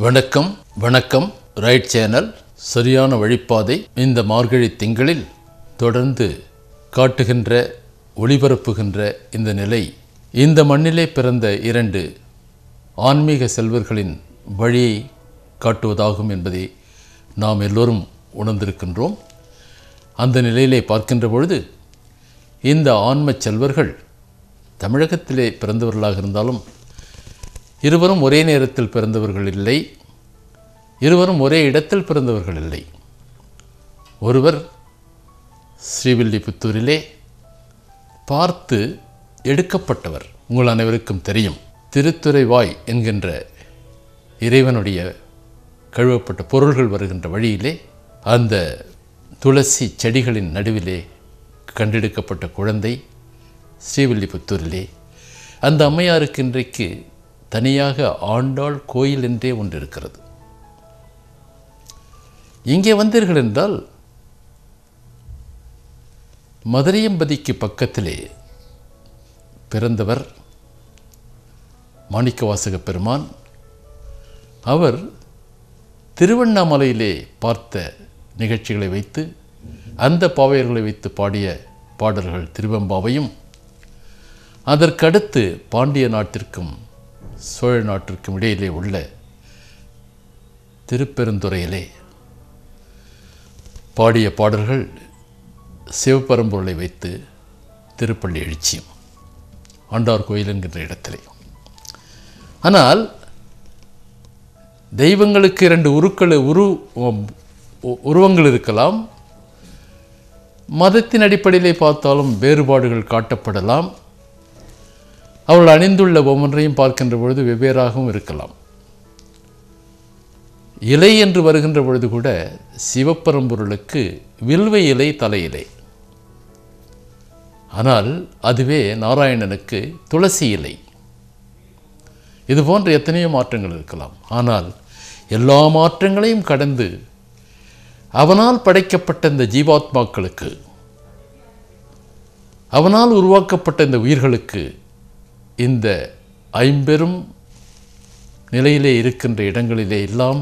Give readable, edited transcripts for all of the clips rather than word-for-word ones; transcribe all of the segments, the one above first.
வணக்கம் வணக்கம். Right channel சரியான வழிப்பாதை இந்த மார்கழி திங்களில் தொடர்ந்து காட்டுகின்ற ஒளிபரப்புகின்ற இந்த நிலை இந்த மண்ணிலே பிறந்த இரண்டு ஆன்மீக செல்வர்களின் வழியை காட்டுவதாகும் என்பதை நாம் எல்லோரும் உணர்ந்திருக்கின்றோம். அந்த நிலையிலே பார்க்கின்ற பொழுது இந்த ஆன்ம செல்வர்கள் தமிழகத்திலே பிறந்தவர்களாக இருந்தாலும் இருவரும் ஒரே நேரத்தில் பிறந்தவர்கள் இல்லை, இருவரும் ஒரே இடத்தில் பிறந்தவர்கள் இல்லை. ஒருவர் ஸ்ரீவில்லிபுத்தூரிலே பார்த்து எடுக்கப்பட்டவர். உங்கள் அனைவருக்கும் தெரியும். திருத்துறைவாய் என்கின்ற இறைவனுடைய கழுவப்பட்ட பொருள்கள் வருகின்ற வழியிலே அந்த துளசி செடிகளின் நடுவிலே கண்டெடுக்கப்பட்ட குழந்தை ஸ்ரீவில்லிபுத்தூரிலே. அந்த அம்மையாருக்கு இன்றைக்கு தனியாக ஆண்டாள் கோயில் என்றே ஒன்று இருக்கிறது. இங்கே வந்தீர்கள் என்றால் மதுரையம்பதிக்கு பக்கத்திலே பிறந்தவர் மாணிக்கவாசக பெருமான். அவர் திருவண்ணாமலையிலே பார்த்த நிகழ்ச்சிகளை வைத்து அந்த பாவையர்களை வைத்து பாடிய பாடல்கள் திருவெம்பாவையும், அதற்கடுத்து பாண்டிய நாட்டிற்கும் சோழ நாட்டிற்கும் இடையிலே உள்ள திருப்பெருந்துறையிலே பாடிய பாடல்கள் சிவபரம்பொருளை வைத்து திருப்பள்ளி எழுச்சியும் ஆண்டார் கோயில் என்கின்ற இடத்திலே. ஆனால் தெய்வங்களுக்கு இரண்டு உருவங்கள் இருக்கலாம். மதத்தின் அடிப்படையிலே பார்த்தாலும் வேறுபாடுகள் காட்டப்படலாம். அவர்கள் அணிந்துள்ள ஒவ்வொன்றையும் பார்க்கின்ற பொழுது வெவ்வேறாகவும் இருக்கலாம். இலை என்று வருகின்ற பொழுது கூட சிவப்பரம்பொருளுக்கு வில்வ இலை தலையிலை, ஆனால் அதுவே நாராயணனுக்கு துளசி இலை. இது போன்ற எத்தனையோ மாற்றங்கள் இருக்கலாம். ஆனால் எல்லா மாற்றங்களையும் கடந்து அவனால் படைக்கப்பட்ட இந்த ஜீவாத்மாக்களுக்கு, அவனால் உருவாக்கப்பட்ட இந்த உயிர்களுக்கு, இந்த ஐம்பெரும் நிலையிலே இருக்கின்ற இடங்களிலே எல்லாம்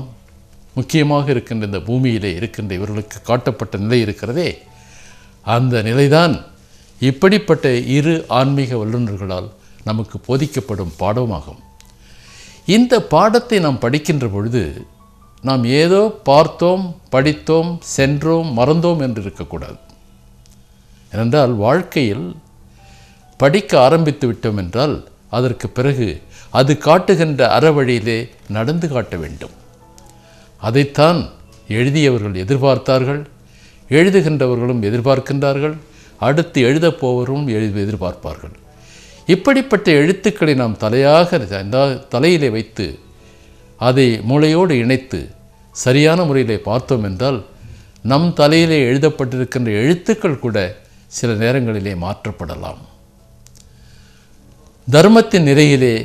முக்கியமாக இருக்கின்ற இந்த பூமியிலே இருக்கின்ற இவர்களுக்கு காட்டப்பட்ட நிலை இருக்கிறதே, அந்த நிலைதான் இப்படிப்பட்ட இரு ஆன்மீக வல்லுநர்களால் நமக்கு போதிக்கப்படும் பாடமாகும். இந்த பாடத்தை நாம் படிக்கின்ற பொழுது நாம் ஏதோ பார்த்தோம், படித்தோம், சென்றோம், மறந்தோம் என்று இருக்கக்கூடாது. ஏனென்றால் வாழ்க்கையில் படிக்க ஆரம்பித்து விட்டோம் என்றால் அதற்கு பிறகு அது காட்டுகின்ற அறவழியிலே நடந்து காட்ட வேண்டும். அதைத்தான் எழுதியவர்கள் எதிர்பார்த்தார்கள், எழுதுகின்றவர்களும் எதிர்பார்க்கின்றார்கள், அடுத்து எழுதப்போவரும் எதிர்பார்ப்பார்கள். இப்படிப்பட்ட எழுத்துக்களை நாம் தலையிலே வைத்து அதை மூளையோடு இணைத்து சரியான முறையிலே பார்த்தோம் என்றால் நம் தலையிலே எழுதப்பட்டிருக்கின்ற எழுத்துக்கள் கூட சில நேரங்களிலே மாற்றப்படலாம். தர்மத்தின் நிறையிலே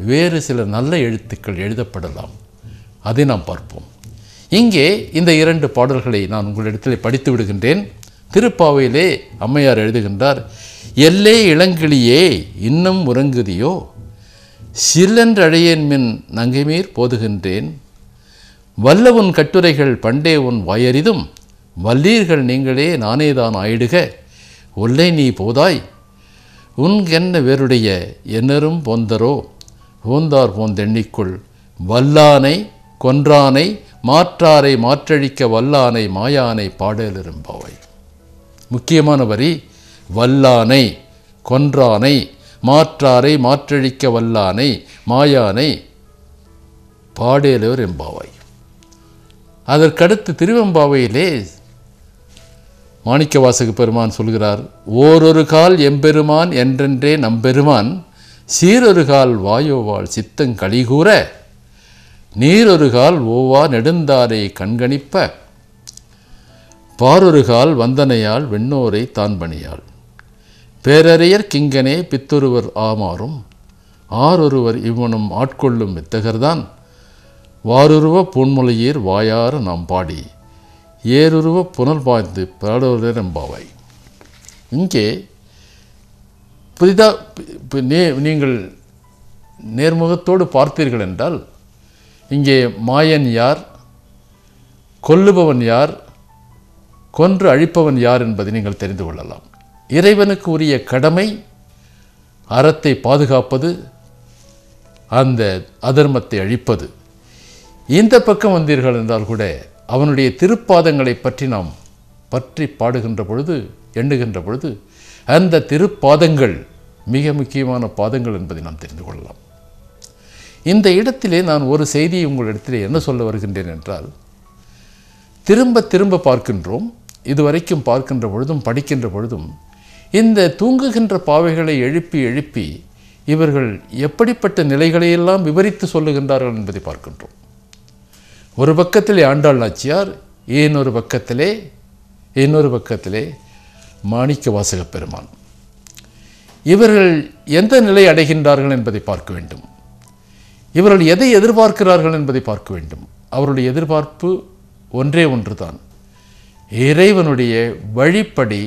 வேறு சில நல்ல எழுத்துக்கள் எழுதப்படலாம். அதை நாம் பார்ப்போம். இங்கே இந்த இரண்டு பாடல்களை நான் உங்களிடத்தில் படித்து விடுகின்றேன். திருப்பாவையிலே அம்மையார் எழுதுகின்றார். எல்லே இளங்கிளியே இன்னும் உறங்குதியோ, சில்லென்றழையேன் மின் நங்கைமீர் போதுகின்றேன், வல்ல உன் கட்டுரைகள் பண்டே உன் வாயறிதும், வல்லீர்கள் நீங்களே நானேதான் ஆயிடுக, ஒல்லை நீ போதாய் உன்கென்ன வேறுடைய என்னரும் போந்தரோ, போந்தார் போந்தெண்ணிக்குள் வல்லானை கொன்றானை மாற்றாரை மாற்றழிக்க வல்லானை மாயானை பாடலிரும்பாவை. முக்கியமான வரி. வல்லானை கொன்றானை மாற்றாரை மாற்றழிக்க வல்லானை மாயானை பாடேலோர் எம்பாவாய். அதற்கடுத்து திருவெம்பாவையிலே மாணிக்கவாசக பெருமான் சொல்கிறார். ஓரொரு கால் எம்பெருமான் என்றென்றே நம்பெருமான், சீரொரு கால் வாயோவாள் சித்தங் களிகூற, நீரொரு கால் ஓவா நெடுந்தாரை கண்கணிப்ப, பாரொரு கால் வந்தனையால் வெண்ணோரை தான்பணியாள், பேரறியர் கிங்கனே பித்தொருவர் ஆமாறும், ஆரொருவர் இவனும் ஆட்கொள்ளும் வித்தகர்தான், வாருருவ பூன்மொழியீர் வாயார நாம் பாடி, ஏருருவ புனல் பாய்ந்து பாடோரெம்பாவாய். இங்கே புதிதாக நீங்கள் நேர்முகத்தோடு பார்த்தீர்கள் என்றால் இங்கே மாயன் யார், கொல்லுபவன் யார், கொன்று அழிப்பவன் யார் என்பதை நீங்கள் தெரிந்து கொள்ளலாம். இறைவனுக்கு உரிய கடமை அறத்தை பாதுகாப்பது, அந்த அதர்மத்தை அழிப்பது. இந்த பக்கம் வந்தீர்கள் என்றால் கூட அவனுடைய திருப்பாதங்களை பற்றி நாம் பற்றி பாடுகின்ற பொழுது, எண்ணுகின்ற பொழுது, அந்த திருப்பாதங்கள் மிக முக்கியமான பாதங்கள் என்பதை நாம் தெரிந்து கொள்ளலாம். இந்த இடத்திலே நான் ஒரு செய்தியை உங்களிடத்திலே என்ன சொல்ல வருகின்றேன் என்றால், திரும்ப திரும்ப பார்க்கின்றோம், இதுவரைக்கும் பார்க்கின்ற பொழுதும் படிக்கின்ற பொழுதும் இந்த தூங்குகின்ற பாவைகளை எழுப்பி எழுப்பி இவர்கள் எப்படிப்பட்ட நிலைகளையெல்லாம் விவரித்து சொல்லுகின்றார்கள் என்பதை பார்க்கின்றோம். ஒரு பக்கத்திலே ஆண்டாள் நாச்சியார், இன்னொரு பக்கத்திலே மாணிக்க வாசகப் பெருமான். இவர்கள் எந்த நிலை அடைகின்றார்கள் என்பதை பார்க்க வேண்டும். இவர்கள் எதை எதிர்பார்க்கிறார்கள் என்பதை பார்க்க வேண்டும். அவருடைய எதிர்பார்ப்பு ஒன்றே ஒன்றுதான், இறைவனுடைய வழிப்படி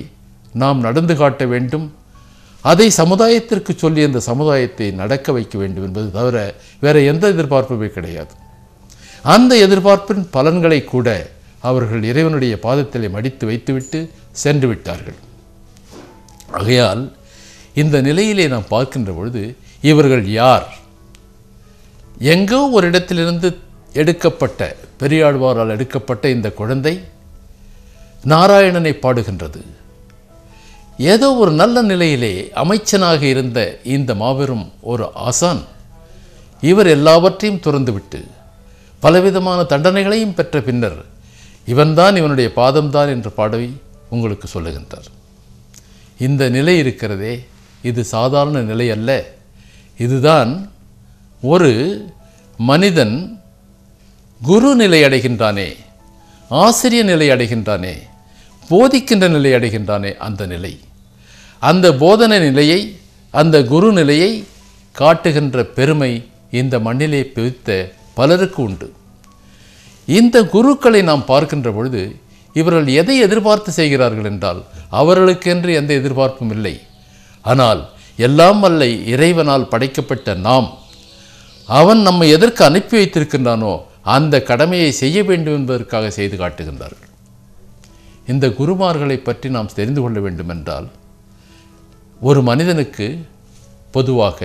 நாம் நடந்து காட்ட வேண்டும், அதை சமுதாயத்திற்கு சொல்லி அந்த சமுதாயத்தை நடக்க வைக்க வேண்டும் என்பது தவிர வேறு எந்த எதிர்பார்ப்புமே கிடையாது. அந்த எதிர்பார்ப்பின் பலன்களை கூட அவர்கள் இறைவனுடைய பாதத்திலே மடித்து வைத்துவிட்டு சென்று விட்டார்கள். ஆகையால் இந்த நிலையிலே நாம் பார்க்கின்ற பொழுது இவர்கள் யார்? எங்கோ ஒரு இடத்திலிருந்து எடுக்கப்பட்ட, பெரியாழ்வாரால் எடுக்கப்பட்ட இந்த குழந்தை நாராயணனை பாடுகின்றது. ஏதோ ஒரு நல்ல நிலையிலே அமைச்சனாக இருந்த இந்த மாபெரும் ஒரு ஆசான் இவர் எல்லாவற்றையும் துறந்துவிட்டு பலவிதமான தண்டனைகளையும் பெற்ற பின்னர் இவன்தான் இவனுடைய பாதம்தான் என்ற பாடவை உங்களுக்கு சொல்லுகின்றார். இந்த நிலை இருக்கிறதே, இது சாதாரண நிலை அல்ல. இதுதான் ஒரு மனிதன் குரு நிலை அடைகின்றானே, ஆசிரிய நிலை அடைகின்றானே, போதிக்கின்ற நிலை அடைகின்றானே, அந்த நிலை, அந்த போதனை நிலையை, அந்த குரு நிலையை காட்டுகின்ற பெருமை இந்த மண்ணிலே பிரித்த பலருக்கு உண்டு. இந்த குருக்களை நாம் பார்க்கின்ற பொழுது இவர்கள் எதை எதிர்பார்த்து செய்கிறார்கள் என்றால், அவர்களுக்கென்று எந்த எதிர்பார்ப்பும் இல்லை. ஆனால் எல்லாம் வல்ல இறைவனால் படைக்கப்பட்ட நாம், அவன் நம்மை எதற்கு அனுப்பி வைத்திருக்கின்றானோ அந்த கடமையை செய்ய வேண்டும் என்பதற்காக செய்து காட்டுகின்றார்கள். இந்த குருமார்களை பற்றி நாம் தெரிந்து கொள்ள வேண்டும் என்றால், ஒரு மனிதனுக்கு பொதுவாக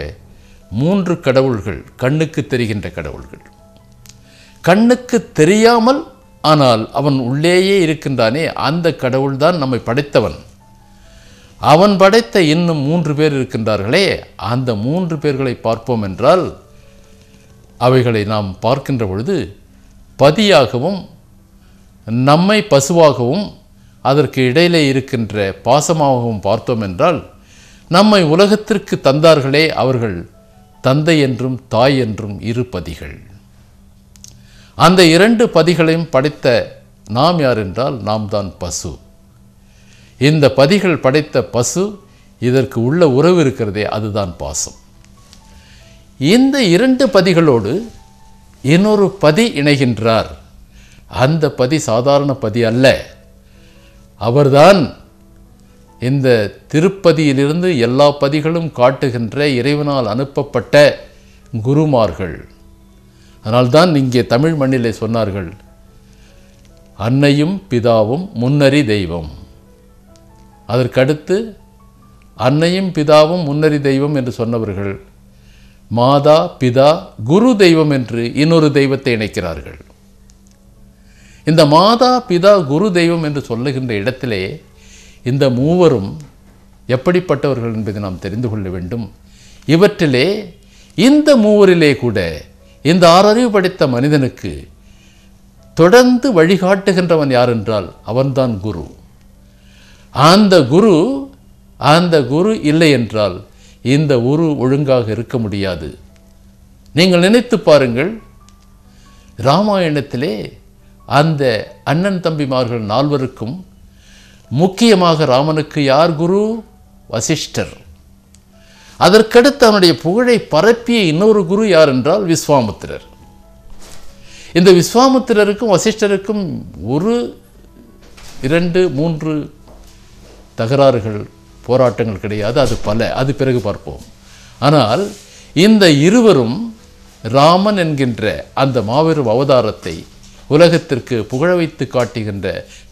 3 கடவுள்கள், கண்ணுக்கு தெரிகின்ற கடவுள்கள். கண்ணுக்கு தெரியாமல் ஆனால் அவன் உள்ளேயே இருக்கின்றானே, அந்த கடவுள்தான் நம்மை படைத்தவன். அவன் படைத்த இன்னும் 3 பேர் இருக்கின்றார்களே, அந்த 3 பேர்களை பார்ப்போம் என்றால் அவைகளை நாம் பார்க்கின்ற பொழுது பதியாகவும் நம்மை பசுவாகவும் அதற்கு இடையிலே இருக்கின்ற பாசமாகவும் பார்த்தோம் என்றால், நம்மை உலகத்திற்கு தந்தார்களே அவர்கள் தந்தை என்றும் தாய் என்றும் 2 பதிகள். அந்த 2 பதிகளையும் படைத்த நாம் யார் என்றால், நாம் தான் பசு. இந்த பதிகள் படைத்த பசு, இதற்கு உள்ள உறவு இருக்கிறதே, அதுதான் பாசம். இந்த 2 பதிகளோடு இன்னொரு பதி இணைகின்றார். அந்த பதி சாதாரண பதி அல்ல. அவர்தான் இந்த திருப்பதியிலிருந்து எல்லா பதிகளும் காட்டுகின்ற இறைவனால் அனுப்பப்பட்ட குருமார்கள். அதனால்தான் இங்கே தமிழ் மண்ணிலே சொன்னார்கள், அன்னையும் பிதாவும் முன்னறி தெய்வம். அதற்கடுத்து அன்னையும் பிதாவும் முன்னறி தெய்வம் என்று சொன்னவர்கள் மாதா பிதா குரு தெய்வம் என்று இன்னொரு தெய்வத்தை இணைக்கிறார்கள். இந்த மாதா பிதா குரு தெய்வம் என்று சொல்லுகின்ற இடத்திலே இந்த மூவரும் எப்படிப்பட்டவர்கள் என்பதை நாம் தெரிந்து கொள்ள வேண்டும். இவற்றிலே இந்த மூவரிலே கூட இந்த 6 அறிவு படைத்த மனிதனுக்கு தொடர்ந்து வழிகாட்டுகின்றவன் யார் என்றால் அவன்தான் குரு. அந்த குரு இல்லை என்றால் இந்த ஊரு ஒழுங்காக இருக்க முடியாது. நீங்கள் நினைத்து பாருங்கள், ராமாயணத்திலே அந்த அண்ணன் தம்பிமார்கள் 4 முக்கியமாக ராமனுக்கு யார் குரு? வசிஷ்டர். அதற்கடுத்து அவனுடைய புகழை பரப்பிய இன்னொரு குரு யார் என்றால் விஸ்வாமித்திரர். இந்த விஸ்வாமித்திரருக்கும் வசிஷ்டருக்கும் 1, 2, 3 தகராறுகள், போராட்டங்கள் கிடையாது. அது பிறகு பார்ப்போம். ஆனால் இந்த இருவரும் ராமன் என்கின்ற அந்த மாபெரும் அவதாரத்தை உலகத்திற்கு புகழ வைத்து காட்டுகின்ற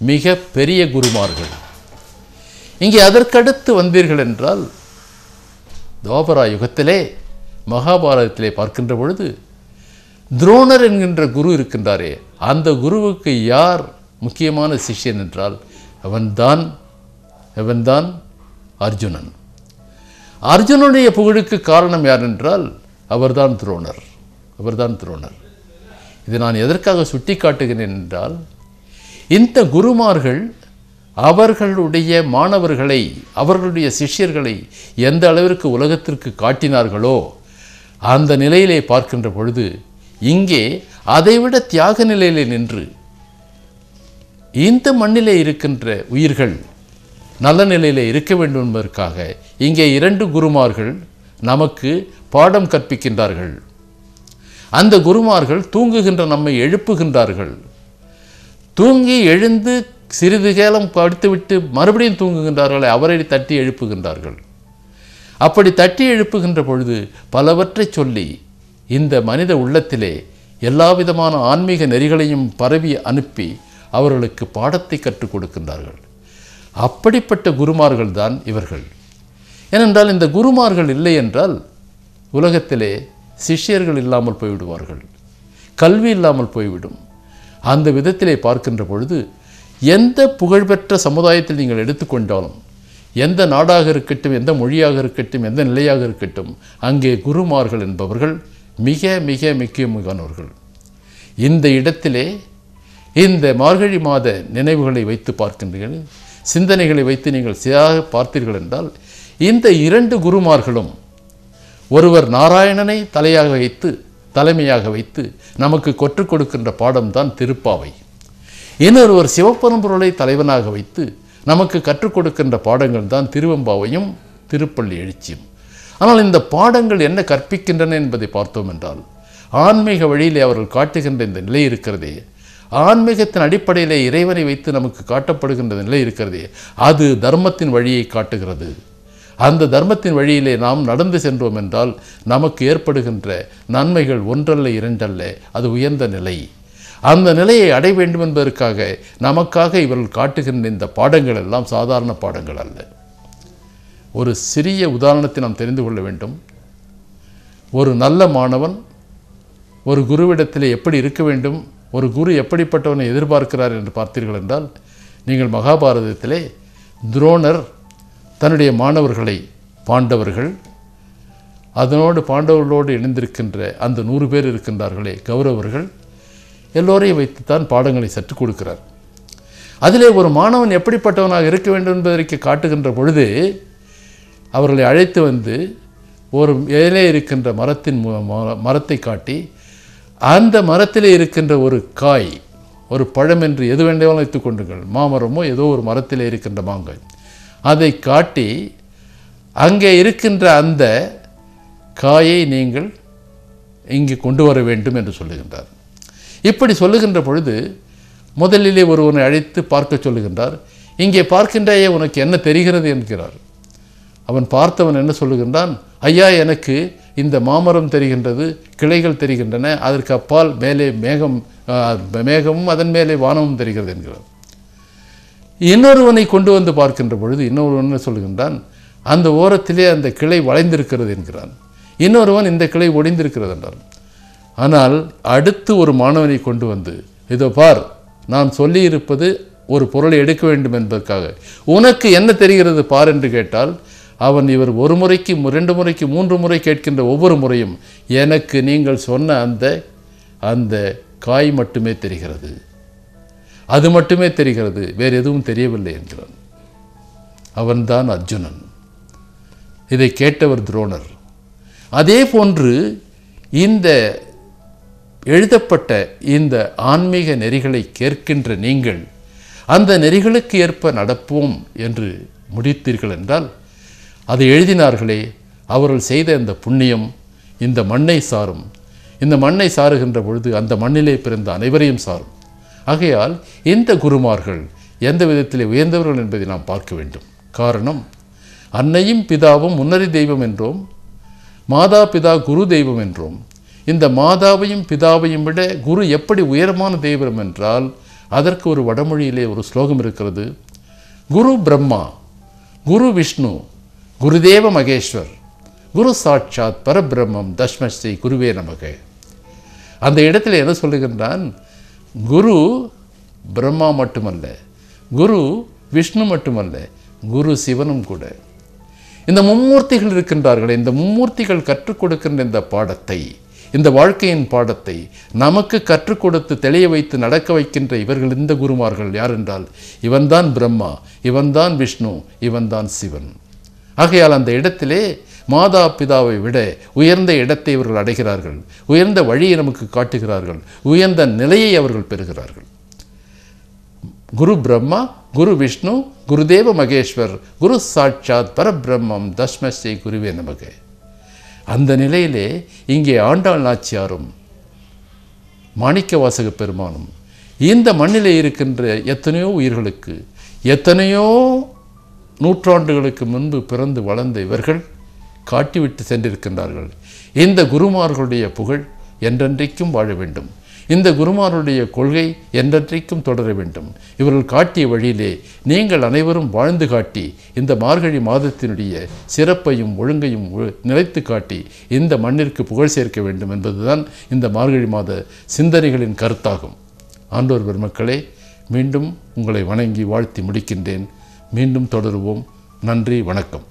மிக பெரிய குருமார்கள். இங்கே அதற்கடுத்து வந்தீர்கள் என்றால் துவாபர யுகத்திலே மகாபாரதத்திலே பார்க்கின்ற பொழுது துரோணர் என்கின்ற குரு இருக்கின்றாரே, அந்த குருவுக்கு யார் முக்கியமான சிஷ்யன் என்றால் அவன்தான் அர்ஜுனன். அர்ஜுனனுடைய புகழுக்கு காரணம் யார் என்றால் அவர்தான் துரோணர். இதை நான் எதற்காக சுட்டி காட்டுகிறேன் என்றால், இந்த குருமார்கள் அவர்களுடைய மாணவர்களை, அவர்களுடைய சிஷ்யர்களை எந்த அளவிற்கு உலகத்திற்கு காட்டினார்களோ அந்த நிலையிலே பார்க்கின்ற பொழுது இங்கே அதைவிட தியாக நிலையிலே நின்று இந்த மண்ணிலே இருக்கின்ற உயிர்கள் நல்ல நிலையிலே இருக்க வேண்டும் என்பதற்காக இங்கே 2 குருமார்கள் நமக்கு பாடம் கற்பிக்கின்றார்கள். அந்த குருமார்கள் தூங்குகின்ற நம்மை எழுப்புகின்றார்கள். தூங்கி எழுந்து சிறிது காலம் படுத்துவிட்டு மறுபடியும் தூங்குகின்றார்கள், அவரை தட்டி எழுப்புகின்றார்கள். அப்படி தட்டி எழுப்புகின்ற பொழுது பலவற்றை சொல்லி இந்த மனித உள்ளத்திலே எல்லா விதமான ஆன்மீக நெறிகளையும் பரவி அனுப்பி அவர்களுக்கு பாடத்தை கற்றுக் கொடுக்கின்றார்கள். அப்படிப்பட்ட குருமார்கள் தான் இவர்கள். ஏனென்றால் இந்த குருமார்கள் இல்லை என்றால் உலகத்திலே சிஷ்யர்கள் இல்லாமல் போய்விடுவார்கள், கல்வி இல்லாமல் போய்விடும். அந்த விதத்திலே பார்க்கின்ற பொழுது எந்த புகழ்பெற்ற சமுதாயத்தில் நீங்கள் எடுத்துக்கொண்டாலும், எந்த நாடாக இருக்கட்டும், எந்த மொழியாக இருக்கட்டும், எந்த நிலையாக இருக்கட்டும், அங்கே குருமார்கள் என்பவர்கள் மிக மிக முக்கியமானவர்கள். இந்த இடத்திலே இந்த மார்கழி மாத நினைவுகளை வைத்து பார்க்கின்றீர்கள், சிந்தனைகளை வைத்து நீங்கள் சரியாக பார்த்தீர்கள் என்றால் இந்த 2 குருமார்களும், ஒருவர் நாராயணனை தலைமையாக வைத்து நமக்கு கற்றுக் கொடுக்கின்ற பாடம்தான் திருப்பாவை. இன்னொருவர் சிவபரம்பொருளை தலைவனாக வைத்து நமக்கு கற்றுக் கொடுக்கின்ற பாடங்கள் தான் திருவெம்பாவையும் திருப்பள்ளி எழுச்சியும். ஆனால் இந்த பாடங்கள் என்ன கற்பிக்கின்றன என்பதை பார்த்தோம் என்றால், ஆன்மீக வழியிலே அவர்கள் காட்டுகின்ற இந்த நிலை இருக்கிறதே, ஆன்மீகத்தின் அடிப்படையிலே இறைவனை வைத்து நமக்கு காட்டப்படுகின்ற நிலை இருக்கிறதே, அது தர்மத்தின் வழியை காட்டுகிறது. அந்த தர்மத்தின் வழியிலே நாம் நடந்து சென்றோம் என்றால் நமக்கு ஏற்படுகின்ற நன்மைகள் ஒன்றல்ல இரண்டல்ல, அது உயர்ந்த நிலை. அந்த நிலையை அடைய வேண்டும் என்பதற்காக நமக்காக இவர்கள் காட்டுகின்ற இந்த பாடங்கள் எல்லாம் சாதாரண பாடங்கள் அல்ல. ஒரு சிறிய உதாரணத்தை நாம் தெரிந்து கொள்ள வேண்டும். ஒரு நல்ல மாணவன் ஒரு குருவிடத்தில் எப்படி இருக்க வேண்டும், ஒரு குரு எப்படிப்பட்டவனை எதிர்பார்க்கிறார் என்று பார்த்தீர்கள் என்றால், நீங்கள் மகாபாரதத்திலே துரோணர் தன்னுடைய மாணவர்களை, பாண்டவர்கள், அதனோடு பாண்டவர்களோடு இணைந்திருக்கின்ற அந்த 100 பேர் இருக்கின்றார்களே கௌரவர்கள், எல்லோரையும் வைத்துத்தான் பாடங்களை சற்றுக் கொடுக்கிறார். அதிலே ஒரு மாணவன் எப்படிப்பட்டவனாக இருக்க வேண்டும் என்பதற்கு காட்டுகின்ற பொழுது அவர்களை அழைத்து வந்து ஒரு மேலே இருக்கின்ற மரத்தை காட்டி, அந்த மரத்திலே இருக்கின்ற ஒரு காய், ஒரு பழம் என்று எது வேண்டாலும் வைத்துக் கொண்டுங்கள், மாமரமோ ஏதோ ஒரு மரத்திலே இருக்கின்ற மாங்காய், அதை காட்டி அங்கே இருக்கின்ற அந்த காயை நீங்கள் இங்கே கொண்டு வர வேண்டும் என்று சொல்லுகின்றார். இப்படி சொல்லுகின்ற பொழுது முதலிலே ஒருவனை அழைத்து பார்க்க சொல்லுகின்றார். இங்கே பார்க்கின்றாயே, உனக்கு என்ன தெரிகிறது என்கிறார். அவன் பார்த்தவன் என்ன சொல்லுகின்றான், ஐயா எனக்கு இந்த மாமரம் தெரிகின்றது, கிளைகள் தெரிகின்றன, அதற்கு அப்பால் மேலே மேகமும் அதன் மேலே வானமும் தெரிகிறது என்கிறார். இன்னொருவனை கொண்டு வந்து பார்க்கின்ற பொழுது இன்னொருவன் சொல்லுகின்றான், அந்த ஓரத்திலே அந்த கிளை வளைந்திருக்கிறது என்கிறான். இன்னொருவன் இந்த கிளை ஒடிந்திருக்கிறது என்றான். ஆனால் அடுத்து ஒரு மாணவனை கொண்டு வந்து, இதோ பார், நான் சொல்லியிருப்பது ஒரு பொருளை எடுக்க வேண்டும் என்பதற்காக, உனக்கு என்ன தெரிகிறது பார் என்று கேட்டால், அவன் இவர் 1 முறைக்கு 2 முறைக்கு 3 முறை கேட்கின்ற ஒவ்வொரு முறையும் எனக்கு நீங்கள் சொன்ன அந்த காய் மட்டுமே தெரிகிறது, அது மட்டுமே தெரிகிறது, வேறு எதுவும் தெரியவில்லை என்கிறான். அவன்தான் அர்ஜுனன். இதை கேட்டவர் துரோணர். அதே போன்று இந்த எழுதப்பட்ட இந்த ஆன்மீக நெறிகளை கேட்கின்ற நீங்கள் அந்த நெறிகளுக்கு ஏற்ப நடப்போம் என்று முடித்தீர்கள் என்றால், அதை எழுதினார்களே அவர்கள் செய்த இந்த புண்ணியம் இந்த மண்ணை சாரும். இந்த மண்ணை சாருகின்ற பொழுது அந்த மண்ணிலே பிறந்த அனைவரையும் சாரும். ஆகையால் இந்த குருமார்கள் எந்த விதத்திலே உயர்ந்தவர்கள் என்பதை நாம் பார்க்க வேண்டும். காரணம், அன்னையும் பிதாவும் முன்னறி தெய்வம் என்றோம், மாதா பிதா குரு தெய்வம் என்றோம். இந்த மாதாவையும் பிதாவையும் விட குரு எப்படி உயரமான தெய்வம் என்றால் அதற்கு ஒரு வடமொழியிலே ஒரு ஸ்லோகம் இருக்கிறது. குரு பிரம்மா, குரு விஷ்ணு, குருதேவ மகேஸ்வர், குரு சாட்சாத் பரபிரம்மம் தஸ்மஸ்ரீ குருவே நமக. அந்த இடத்துல என்ன சொல்லுகின்றான்? குரு பிரம்மா மட்டுமல்ல, குரு விஷ்ணு மட்டுமல்ல, குரு சிவனும் கூட. இந்த மும்மூர்த்திகள் இருக்கின்றார்கள். இந்த மும்மூர்த்திகள் கற்றுக் கொடுக்கின்ற இந்த பாடத்தை, இந்த வாழ்க்கையின் பாடத்தை நமக்கு கற்றுக் கொடுத்து தெளிய வைத்து நடக்க வைக்கின்ற இவர்கள் இந்த குருமார்கள் யார் என்றால் இவன்தான் பிரம்மா, இவன்தான் விஷ்ணு, இவன்தான் சிவன். ஆகையால் அந்த இடத்திலே மாதா பிதாவை விட உயர்ந்த இடத்தை இவர்கள் அடைகிறார்கள், உயர்ந்த வழியை நமக்கு காட்டுகிறார்கள், உயர்ந்த நிலையை அவர்கள் பெறுகிறார்கள். குரு பிரம்மா, குரு விஷ்ணு, குருதேவ மகேஸ்வர், குரு சாட்சாத் பரபிரம்மம் தஸ்மஸ்ரீ குருவே நமக. அந்த நிலையிலே இங்கே ஆண்டாள் நாச்சியாரும் மாணிக்கவாசக பெருமானும் இந்த மண்ணிலே இருக்கின்ற எத்தனையோ உயிர்களுக்கு எத்தனையோ நூற்றாண்டுகளுக்கு முன்பு பிறந்து வளர்ந்த இவர்கள் காட்டிவிட்டு சென்றிருக்கின்றார்கள். இந்த குருமார்களுடைய புகழ் என்றென்றைக்கும் வாழ வேண்டும். இந்த குருமாருடைய கொள்கை என்றென்றைக்கும் தொடர வேண்டும். இவர்கள் காட்டிய வழியிலே நீங்கள் அனைவரும் வாழ்ந்து காட்டி இந்த மார்கழி மாதத்தினுடைய சிறப்பையும் ஒழுங்கையும் நிலைத்து காட்டி இந்த மண்ணிற்கு புகழ் சேர்க்க வேண்டும் என்பதுதான் இந்த மார்கழி மாத சிந்தனைகளின் கருத்தாகும். ஆண்டோர் பெருமக்களே, மீண்டும் உங்களை வணங்கி வாழ்த்தி முடிக்கின்றேன். மீண்டும் தொடருவோம். நன்றி, வணக்கம்.